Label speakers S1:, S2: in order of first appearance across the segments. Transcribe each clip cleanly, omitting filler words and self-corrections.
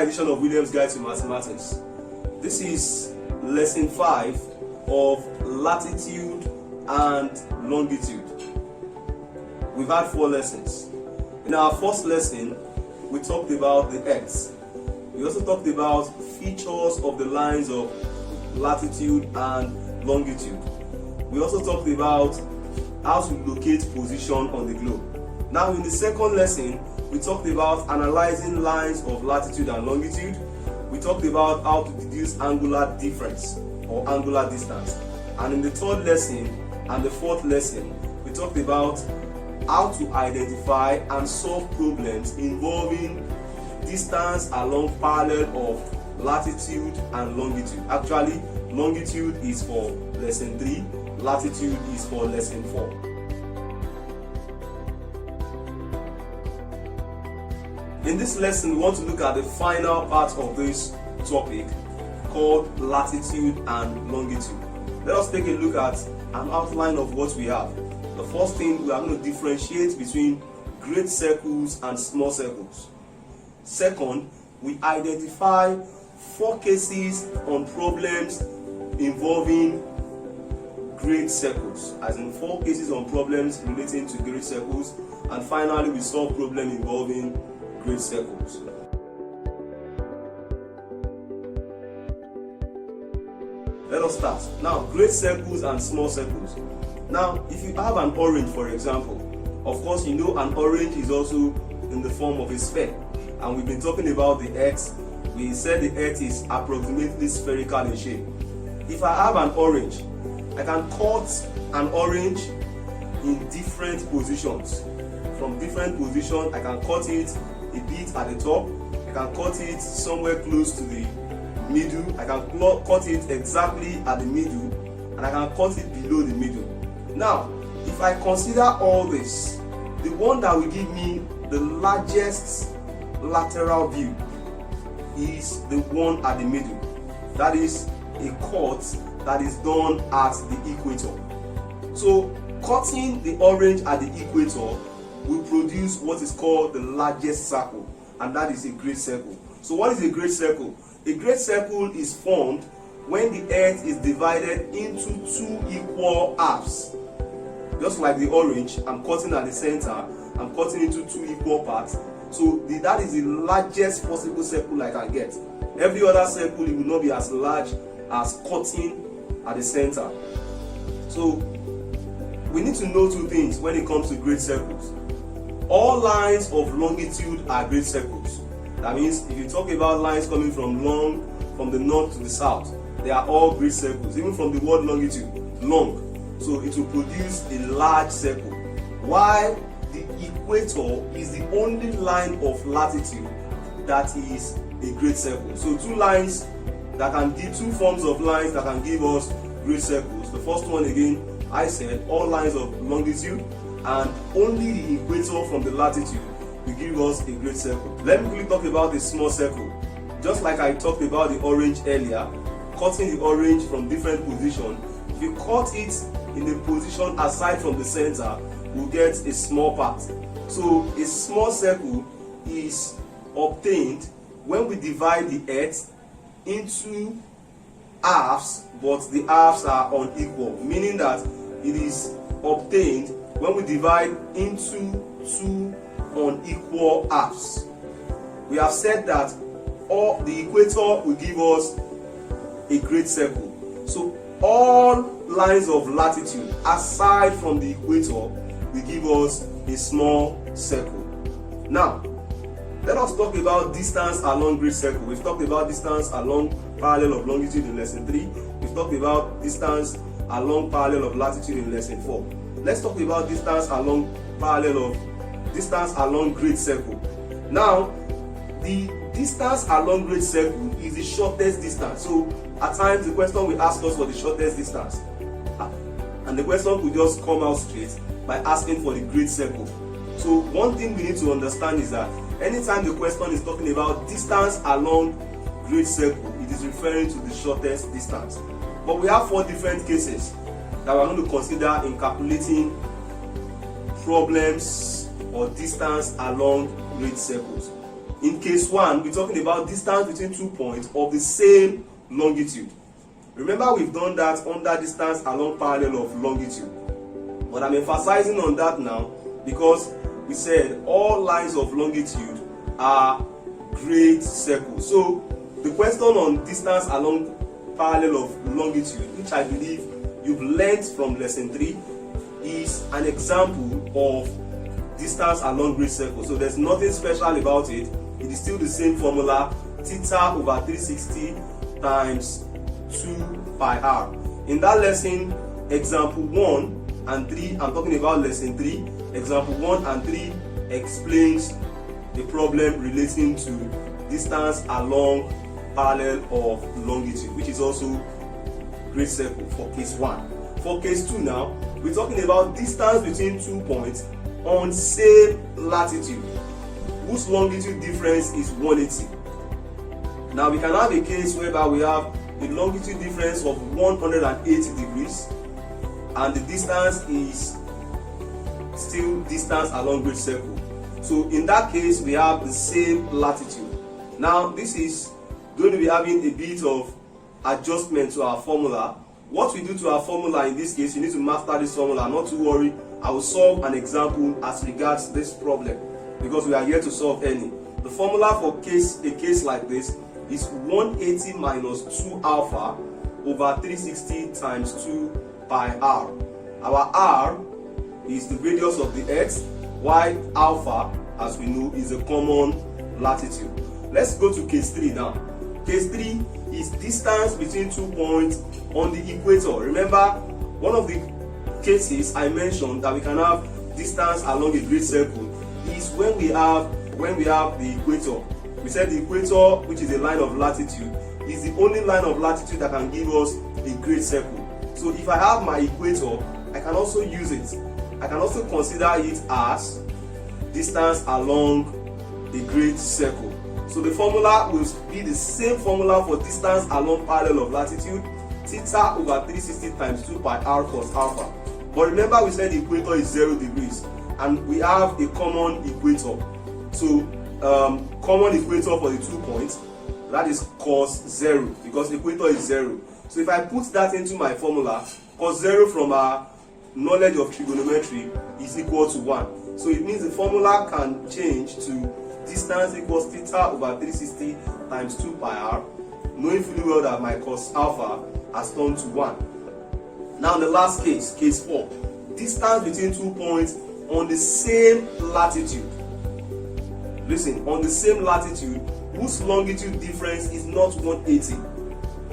S1: another edition of Williams Guide to Mathematics. This is lesson 5 of latitude and longitude. We've had 4 lessons. In our first lesson, we talked about the Earth. We also talked about features of the lines of latitude and longitude. We also talked about how to locate position on the globe. Now in the second lesson, we talked about analyzing lines of latitude and longitude. We talked about how to deduce angular difference or angular distance. And in the third lesson and the fourth lesson, we talked about how to identify and solve problems involving distance along parallel of latitude and longitude. Actually, longitude is for lesson 3, latitude is for lesson 4. In this lesson, we want to look at the final part of this topic called latitude and longitude. Let us take a look at an outline of what we have. The first thing, we are going to differentiate between great circles and small circles. Second, we identify 4 cases on problems involving great circles, as in 4 cases on problems relating to great circles. And finally, we solve problem involving great circles. Let us start. Now, great circles and small circles. Now, if you have an orange, for example, of course you know an orange is also in the form of a sphere. And we've been talking about the Earth. We said the Earth is approximately spherical in shape. If I have an orange, I can cut an orange in different positions. From different positions, I can cut it a bit at the top, I can cut it somewhere close to the middle, I can cut it exactly at the middle, and I can cut it below the middle. Now, if I consider all this, the one that will give me the largest lateral view is the one at the middle. That is a cut that is done at the equator. So, cutting the orange at the equator will produce what is called the largest circle, and that is a great circle. So what is a great circle? A great circle is formed when the Earth is divided into 2 equal halves. Just like the orange, I'm cutting at the center, I'm cutting into 2 equal parts. So that is the largest possible circle I can get. Every other circle, it will not be as large as cutting at the center. So we need to know 2 things when it comes to great circles. All lines of longitude are great circles. That means if you talk about lines coming from the north to the south, they are all great circles. Even from the word longitude, long. So it will produce a large circle. While the equator is the only line of latitude that is a great circle. So 2 lines that can give 2 forms of lines that can give us great circles. The first one again, I said all lines of longitude, and only the equator from the latitude will give us a great circle. Let me quickly talk about the small circle. Just like I talked about the orange earlier, cutting the orange from different positions, if you cut it in a position aside from the center, we'll get a small part. So a small circle is obtained when we divide the Earth into halves, but the halves are unequal, meaning that it is obtained when we divide into 2 unequal halves. We have said that the equator will give us a great circle. So all lines of latitude aside from the equator will give us a small circle. Now, let us talk about distance along great circle. We've talked about distance along parallel of longitude in lesson 3. We've talked about distance along parallel of latitude in lesson 4. Let's talk about distance along great circle. Now, the distance along great circle is the shortest distance. So at times the question will ask us for the shortest distance, and the question will just come out straight by asking for the great circle. So one thing we need to understand is that anytime the question is talking about distance along great circle, it is referring to the shortest distance. But we have 4 different cases that we're going to consider in calculating problems or distance along great circles. in case 1, we're talking about distance between 2 points of the same longitude. Remember, we've done that under distance along parallel of longitude. But I'm emphasizing on that now because we said all lines of longitude are great circles. So the question on distance along parallel of longitude, which I believe you've learned from lesson 3, is an example of distance along great circles. So there's nothing special about it. It is still the same formula, theta over 360 times 2 pi r. In that lesson, example 1 and 3, I'm talking about lesson 3, example 1 and 3 explains the problem relating to distance along parallel of longitude, which is also great circle for case 1. For case 2 now, we're talking about distance between 2 points on same latitude, whose longitude difference is 180. Now we can have a case whereby we have a longitude difference of 180 degrees and the distance is still distance along great circle. So in that case, we have the same latitude. Now this is going to be having a bit of adjustment to our formula. What we do to our formula in this case, you need to master this formula. Not to worry, I will solve an example as regards this problem because we are here to solve any. The formula for a case like this is 180 minus 2 alpha over 360 times 2 pi r. Our r is the radius of the earth, while alpha, as we know, is a common latitude. Let's go to case 3 now. Case 3 is distance between 2 points on the equator. Remember, one of the cases I mentioned that we can have distance along a great circle is when we have the equator. We said the equator, which is a line of latitude, is the only line of latitude that can give us a great circle. So if I have my equator, I can also use it. I can also consider it as distance along a great circle. So the formula will be the same formula for distance along parallel of latitude, theta over 360 times 2 pi r cos alpha. But remember, we said the equator is 0 degrees and we have a common equator. So common equator for the 2 points, that is cos 0 because the equator is 0. So if I put that into my formula, cos 0 from our knowledge of trigonometry is equal to 1. So it means the formula can change to distance equals theta over 360 times 2 pi r, knowing fully well that my cos alpha has turned to 1. Now the last case, case 4, distance between 2 points on the same latitude. Listen, on the same latitude, whose longitude difference is not 180.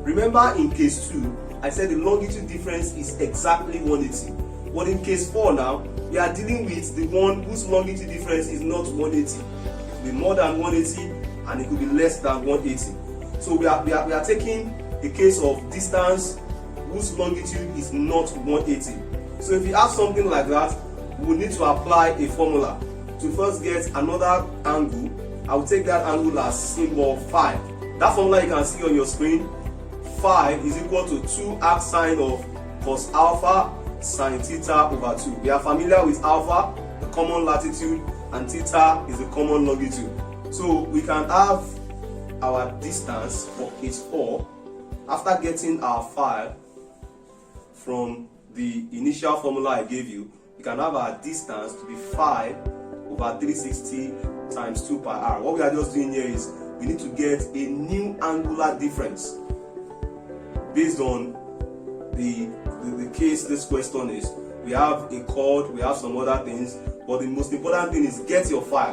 S1: Remember in case 2, I said the longitude difference is exactly 180. But in case 4 now, we are dealing with the one whose longitude difference is not 180. It could be more than 180 and it could be less than 180. So we are taking a case of distance whose longitude is not 180. So if you have something like that, we will need to apply a formula. To first get another angle, I will take that angle as symbol phi. That formula you can see on your screen, phi is equal to 2 arc sine of cos alpha sine theta over 2. We are familiar with alpha, the common latitude, and theta is the common longitude. So we can have our distance for case 4 after getting our phi from the initial formula I gave you. We can have our distance to be phi over 360 times 2 pi r. What we are just doing here is we need to get a new angular difference based on the case this question is. We have a chord, we have some other things, but the most important thing is get your phi,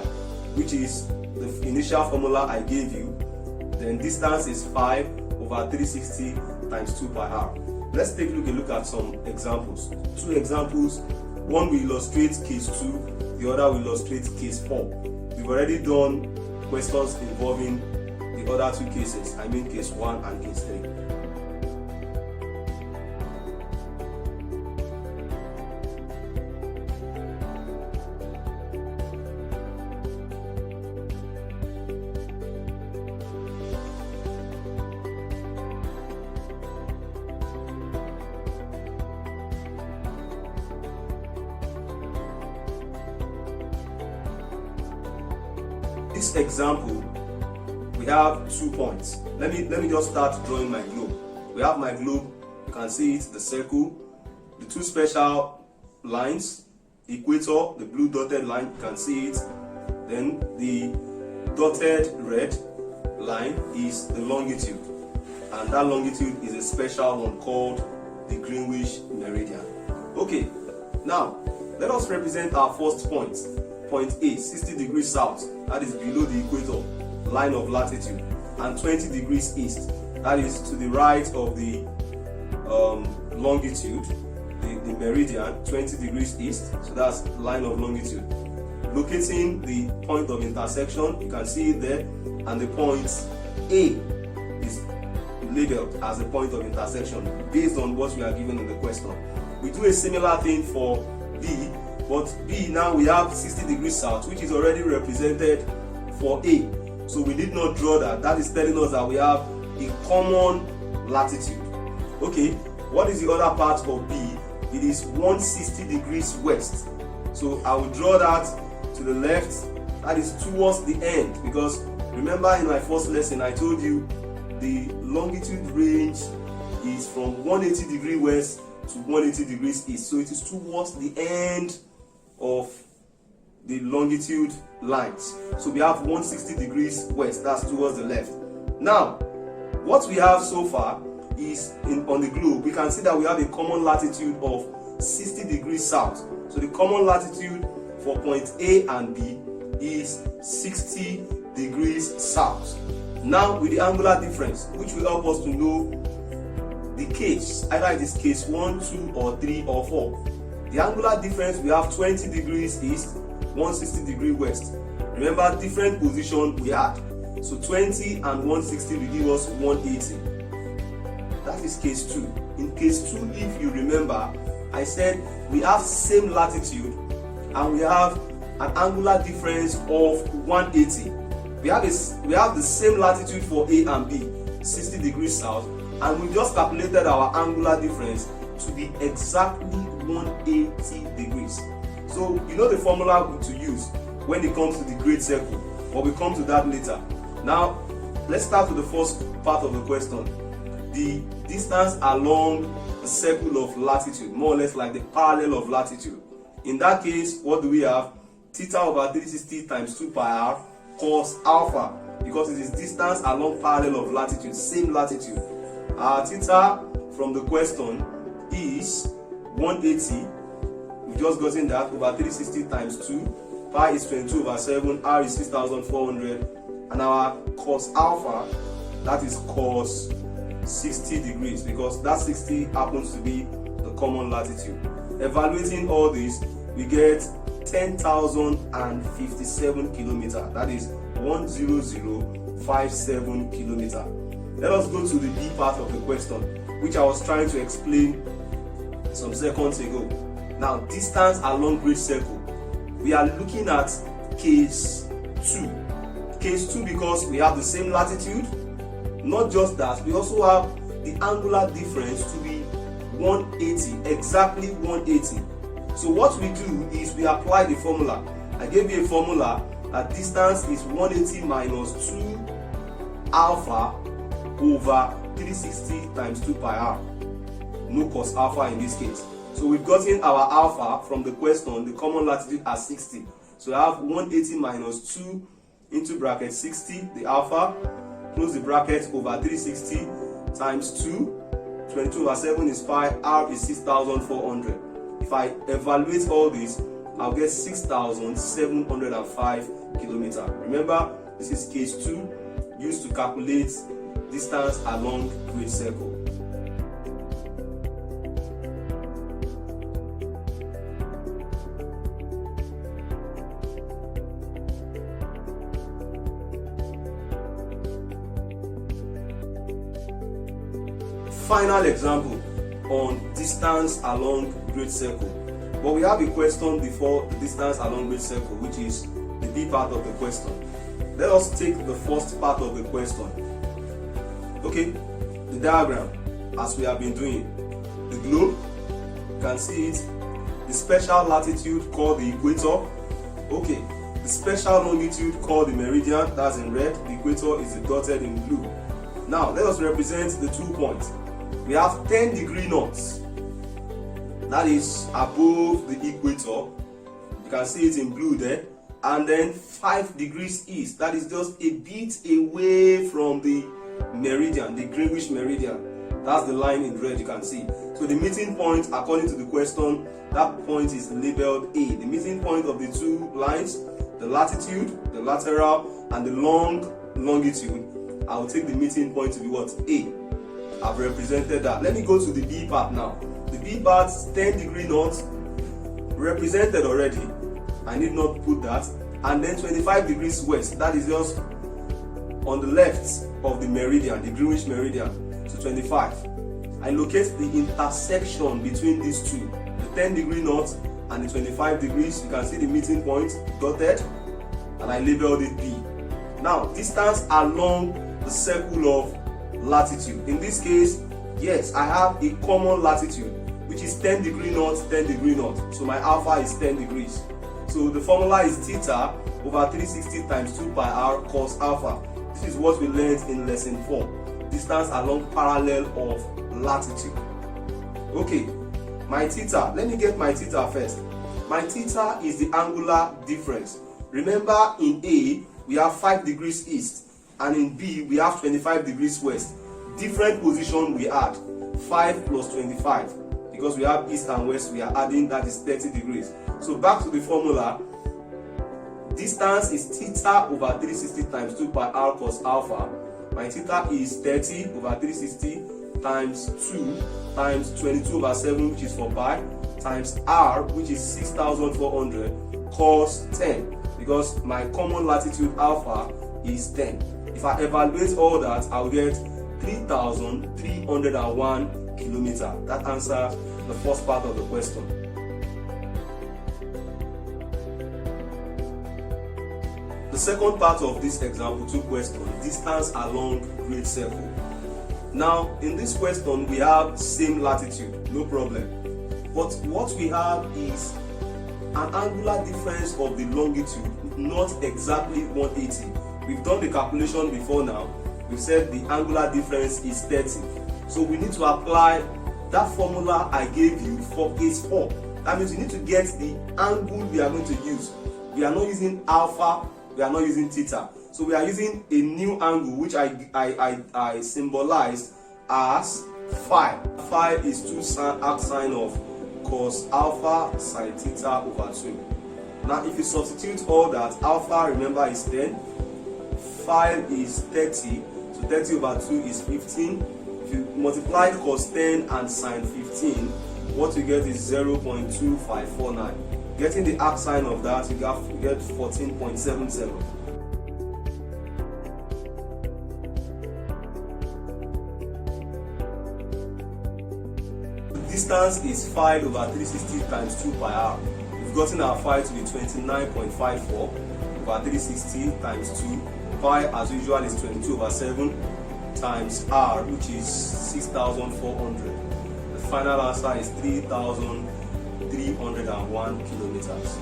S1: which is the initial formula I gave you. Then distance is 5 over 360 times 2 pi r. Let's take a look at some examples. 2 examples. One will illustrate case 2, the other will illustrate case 4. We've already done questions involving the other 2 cases, I mean case 1 and case 3. this example, we have 2 points. Let me just start drawing my globe. We have my globe. You can see it, the circle, the 2 special lines, equator, the blue dotted line, you can see it. Then the dotted red line is the longitude, and that longitude is a special one called the Greenwich meridian. Okay, now let us represent our first point. Point A, 60 degrees south, that is below the equator line of latitude, and 20 degrees east, that is to the right of the longitude, the meridian, 20 degrees east, so that's line of longitude. Locating the point of intersection, you can see it there, and the point A is labeled as a point of intersection based on what we are given in the question. We do a similar thing for B, but B now we have 60 degrees south, which is already represented for A. So we did not draw that. That is telling us that we have a common latitude. Okay, what is the other part of B? It is 160 degrees west. So I will draw that to the left. That is towards the end, because remember in my first lesson I told you the longitude range is from 180 degrees west to 180 degrees east. So it is towards the end of the longitude lines. So we have 160 degrees west, that's towards the left. Now, what we have so far is on the globe, we can see that we have a common latitude of 60 degrees south. So the common latitude for point A and B is 60 degrees south. Now with the angular difference, which will help us to know the case, either it is case 1, 2 or 3 or 4. The angular difference, we have 20 degrees east, 160 degrees west. Remember, different position we had. So 20 and 160 will give us 180. That is case 2. In case 2, if you remember, I said we have same latitude and we have an angular difference of 180. We have the same latitude for A and B, 60 degrees south, and we just calculated our angular difference to be exactly 180 degrees. So you know the formula to use when it comes to the great circle, but we'll come to that later. Now let's start with the first part of the question. The distance along the circle of latitude, more or less like the parallel of latitude. In that case, what do we have? Theta over 360 times 2 pi r cos alpha, because it is distance along parallel of latitude, same latitude. Our theta from the question is 180. We just got in that over 360 times 2. Pi is 22 over 7. R is 6,400. And our cos alpha, that is cos 60 degrees, because that 60 happens to be the common latitude. Evaluating all this, we get 10,057 kilometers. That is 10057 kilometers. Let us go to the B part of the question, which I was trying to explain some seconds ago. Now, distance along great circle. We are looking at case 2. Case 2 because we have the same latitude. Not just that, we also have the angular difference to be 180, exactly 180. So what we do is we apply the formula. I gave you a formula that distance is 180 minus 2 alpha over 360 times 2 pi r. No cos alpha in this case. So we've gotten our alpha from the question, the common latitude as 60. So I have 180 minus 2 into bracket 60, the alpha, close the bracket over 360 times 2. 22 over 7 is pi, r is 6,400. If I evaluate all this, I'll get 6,705 kilometers. Remember, this is case 2, used to calculate distance along great circle. Final example on distance along great circle. But we have a question before the distance along great circle, which is the B part of the question. Let us take the first part of the question. Okay, the diagram as we have been doing. The globe, you can see it. The special latitude called the equator. Okay, The special longitude called the meridian, that's in red. The equator is dotted in blue. Now let us represent the 2 points. We have 10 degree north, that is above the equator. You can see it in blue there. And then 5 degrees east, that is just a bit away from the meridian, the Greenwich meridian. That's the line in red you can see. So the meeting point, according to the question, that point is labeled A. The meeting point of the 2 lines, the latitude, the lateral, and the longitude, I will take the meeting point to be what? A. I've represented that. Let me go to the B part now. The B part, 10 degree north, represented already. I need not put that. And then 25 degrees west, that is just on the left of the meridian, the Greenwich meridian. So 25. I locate the intersection between these two, the 10 degree north and the 25 degrees. You can see the meeting point dotted, and I labeled it B. Now, distance along the circle of latitude. In this case, yes, I have a common latitude, which is 10 degree north, 10 degree north. So my alpha is 10 degrees. So the formula is theta over 360 times 2 pi r cos alpha. This is what we learned in lesson 4. Distance along parallel of latitude. Okay, my theta. Let me get my theta first. My theta is the angular difference. Remember, in A, we have 5 degrees east, and in B, we have 25 degrees west. Different position we add. 5 plus 25. Because we have east and west, we are adding, that is 30 degrees. So back to the formula. Distance is theta over 360 times 2 pi r cos alpha. My theta is 30 over 360 times 2 times 22 over 7, which is 4 pi, times r, which is 6,400, cos 10. Because my common latitude alpha is 10. If I evaluate all that, I'll get 3,301 kilometers. That answers the first part of the question. The second part of this example 2 question, distance along great circle. Now, in this question, we have same latitude, no problem. But what we have is an angular difference of the longitude, not exactly 180. We've done the calculation before now. We've said the angular difference is 30. So we need to apply that formula I gave you for case 4. That means you need to get the angle we are going to use. We are not using alpha, we are not using theta. So we are using a new angle, which I symbolized as phi. Phi is 2 arc sine of cos alpha sine theta over 2. Now if you substitute all that, alpha, remember, is 10, phi is 30, so 30 over 2 is 15. If you multiply cos 10 and sine 15, what you get is 0.2549. Getting the arc sine of that, you get 14.77. The distance is phi over 360 times 2 pi r. We've gotten our phi to be 29.54 over 360 times 2. Pi, as usual, is 22 over 7 times r, which is 6,400. The final answer is 3,301 kilometers.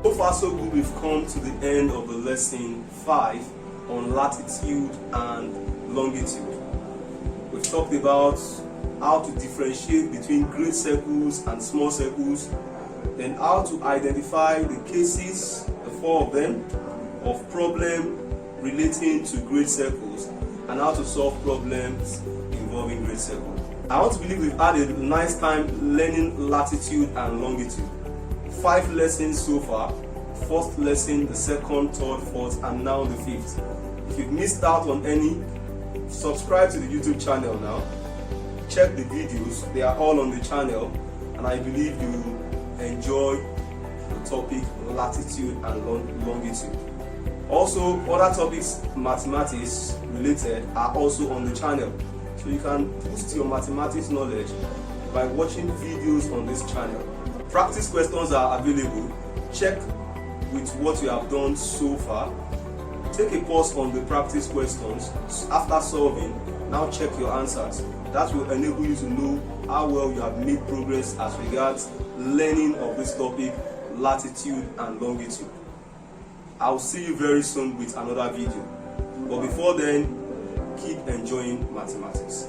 S1: So far so good, we've come to the end of the lesson 5 on latitude and longitude. We've talked about how to differentiate between great circles and small circles, then how to identify the cases, the 4 of them, of problem relating to great circles, and how to solve problems involving great circles. I want to believe we've had a nice time learning latitude and longitude. 5 lessons so far. First lesson, the second, third, fourth, and now the 5th. If you've missed out on any, subscribe to the YouTube channel now. Check the videos, they are all on the channel, and I believe you will enjoy the topic latitude and longitude. Also, other topics mathematics related are also on the channel, so you can boost your mathematics knowledge by watching videos on this channel. Practice questions are available. Check with what you have done so far. Take a pause on the practice questions. After solving, Now check your answers. That will enable you to know how well you have made progress as regards learning of this topic, latitude and longitude. I'll see you very soon with another video. But before then, keep enjoying mathematics.